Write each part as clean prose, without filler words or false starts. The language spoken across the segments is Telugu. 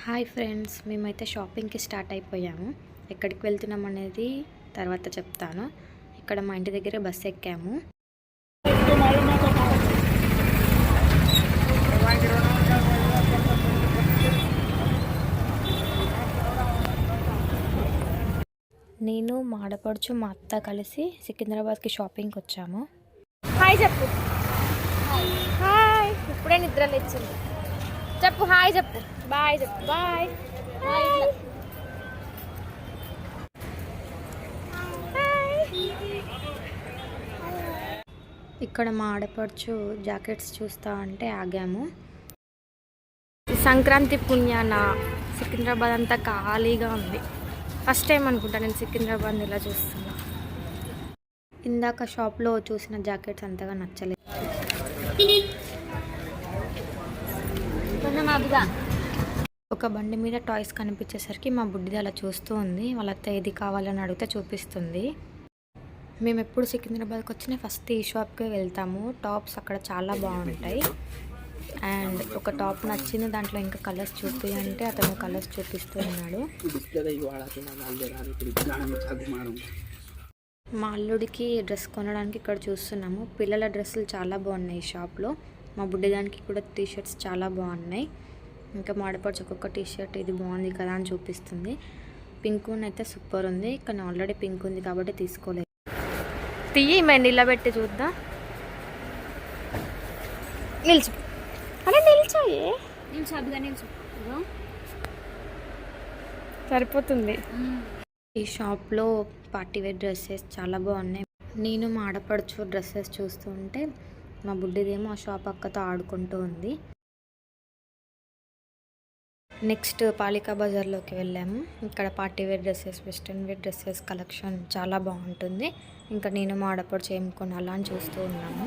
హాయ్ ఫ్రెండ్స్, మేమైతే షాపింగ్కి స్టార్ట్ అయిపోయాము. ఎక్కడికి వెళ్తున్నాం అనేది తర్వాత చెప్తాను. ఇక్కడ మా ఇంటి దగ్గర బస్సు ఎక్కాము. నేను మా ఆడపడుచు మా అత్త కలిసి సికింద్రాబాద్కి షాపింగ్కి వచ్చాము. హాయ్ చెప్పు. హాయ్, ఇప్పుడే నిద్ర లేచింది. చెప్పు హాయ్ చెప్పు. బాయ్ చెప్పు. బాయ్. ఇక్కడ మా ఆడపడుచు జాకెట్స్ చూస్తా అంటే ఆగాము. సంక్రాంతి పుణ్యాన సికింద్రాబాద్ అంతా ఖాళీగా ఉంది. ఫస్ట్ టైం అనుకుంటా నేను సికింద్రాబాద్ ఇలా చూస్తున్నా. ఇందాక షాప్లో చూసిన జాకెట్స్ అంతగా నచ్చలేదు. ఒక బండి మీద టాయ్స్ కనిపించేసరికి మా బుడ్డిది అలా చూస్తూ ఉంది. వాళ్ళతో ఏది కావాలని అడిగితే చూపిస్తుంది. మేము ఎప్పుడు సికింద్రాబాద్కి వచ్చినా ఫస్ట్ ఈ షాప్కే వెళ్తాము. టాప్స్ అక్కడ చాలా బాగుంటాయి. అండ్ ఒక టాప్ నచ్చింది, దాంట్లో ఇంకా కలర్స్ చూపి అంటే అతను కలర్స్ చూపిస్తూ ఉన్నాడు. మా అల్లుడికి డ్రెస్ కొనడానికి ఇక్కడ చూస్తున్నాము. పిల్లల డ్రెస్సులు చాలా బాగున్నాయి ఈ షాప్లో. మా బుడ్డిదానికి కూడా టీషర్ట్స్ చాలా బాగున్నాయి. ఇంకా మా ఆడపడుచు ఒక్కొక్క టీషర్ట్ ఇది బాగుంది కదా అని చూపిస్తుంది. పింక్ అయితే సూపర్ ఉంది, కానీ ఆల్రెడీ పింక్ ఉంది కాబట్టి తీసుకోలేదు. తీయి మేము నిలబెట్టి చూద్దాం. నిల్చు అలా నిల్చోయే. నిల్చు సరిపోతుంది. ఈ షాప్లో పార్టీవేర్ డ్రెస్సెస్ చాలా బాగున్నాయి. నేను మా ఆడపడుచు డ్రెస్సెస్ చూస్తూ ఉంటే మా బుడ్డిదేమో ఆ షాప్ అక్కతో ఆడుకుంటూ ఉంది. నెక్స్ట్ పాలికా బజార్లోకి వెళ్ళాము. ఇక్కడ party wear dresses, western wear dresses collection చాలా బాగుంటుంది. ఇంకా నేను మా ఆడపడుచు ఏం కొనాలా అని చూస్తూ ఉన్నాము.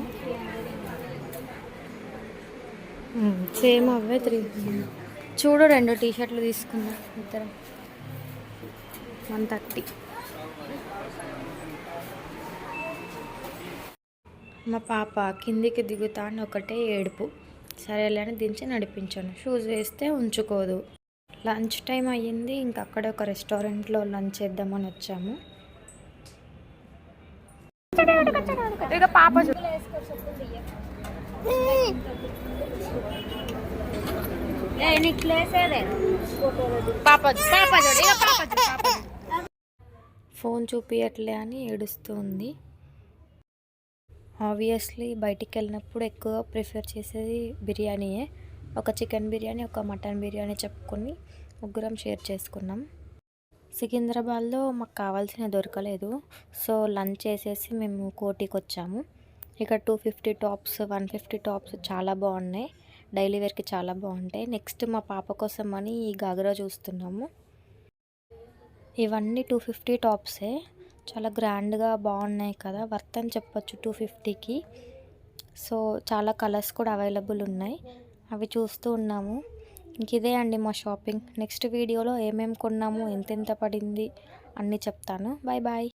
సేమ్ అవే 3 చూడు. 2 టీషర్ట్లు తీసుకున్నా ఇద్దరం. 130. మా పాప కిందికి దిగుతా అని ఒకటే ఏడుపు. సరేలేని దించి నడిపించాను. షూస్ వేస్తే ఉంచుకోదు. లంచ్ టైం అయ్యింది. ఇంకా అక్కడ ఒక రెస్టారెంట్లో లంచ్ చేద్దామని వచ్చాము. ఫోన్ చూపియట్లే అని ఏడుస్తూ ఉంది. ఆబ్వియస్లీ బయటికి వెళ్ళినప్పుడు ఎక్కువ ప్రిఫర్ చేసేది బిర్యానీయే. ఒక చికెన్ బిర్యానీ, ఒక మటన్ బిర్యానీ చెప్పుకొని ముగ్గురం షేర్ చేసుకున్నాం. సికింద్రాబాద్లో మాకు కావాల్సిన దొరకలేదు. సో లంచ్ చేసేసి మేము కోటికి వచ్చాము. ఇక్కడ 250 టాప్స్, 150 టాప్స్ చాలా బాగున్నాయి. డైలీ వేర్కి చాలా బాగుంటాయి. నెక్స్ట్ మా పాప కోసం అని ఈ గాగ్రా చూస్తున్నాము. ఇవన్నీ 250 టాప్సే. చాలా గ్రాండ్గా బాగున్నాయి కదా, వర్త్ అని చెప్పొచ్చు 250కి. సో చాలా కలర్స్ కూడా అవైలబుల్ ఉన్నాయి. అవి చూస్తూ ఉన్నాము. ఇంక ఇదే అండి మా షాపింగ్. నెక్స్ట్ వీడియోలో ఏమేమి కొన్నాము, ఎంతెంత పడింది అన్నీ చెప్తాను. Bye bye.